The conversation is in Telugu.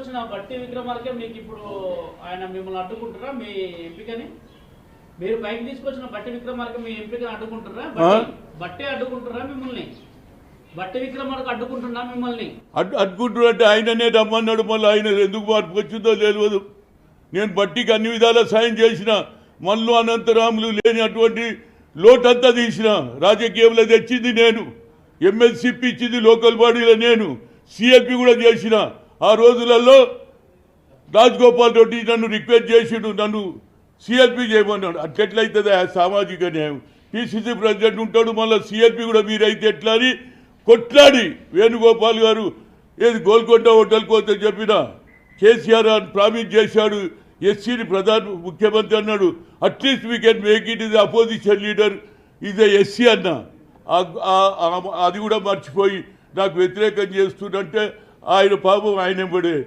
తీసుకొచ్చిన బట్టి విక్రమార్కే మీకు ఇప్పుడు ఆయన మిమ్మల్ని అడ్డుకుంటారా మీ ఎంపికని? మీరు పైకి తీసుకొచ్చిన బట్టి విక్రమార్కే మీ ఎంపికని అడ్డుకుంటారా? బట్టే అడ్డుకుంటారా మిమ్మల్ని? బట్టి విక్రమార్క అడ్డుకుంటున్నా మిమ్మల్ని? అడ్డుకుంటున్నట్టే ఆయననే రమ్మన్నాడు. మళ్ళీ ఆయన ఎందుకు మార్పు వచ్చిందో తెలియదు. నేను బట్టికి అన్ని విధాలా సాయం చేసిన, మల్లు అనంతరాములు లేని అటువంటి లోటంతా తీసిన, రాజకీయంలో తెచ్చింది నేను, ఎమ్మెల్సీపీ ఇచ్చింది లోకల్ బాడీలో నేను, సిఎల్పి కూడా చేసిన. ఆ రోజులలో రాజగోపాల్ రెడ్డి నన్ను రిక్వెస్ట్ చేసిండు, నన్ను సిఎల్పి చేయమన్నాడు. అట్లెట్లయితుంది సామాజిక న్యాయం? పిసిసి ప్రెసిడెంట్ ఉంటాడు, మళ్ళీ సిఎల్పి కూడా మీరైతే ఎట్లా అని కొట్లాడి వేణుగోపాల్ గారు ఏది గోల్కొండ హోటల్కి వస్తే చెప్పిన కేసీఆర్ అని ప్రామిస్ చేశాడు, ఎస్సీని ప్రధాన ముఖ్యమంత్రి అన్నాడు. At least we can make it is opposition leader is SC అన్న. అది కూడా మర్చిపోయి నాకు వ్యతిరేకం చేస్తుందంటే ఆయన పాపం ఆయన పడే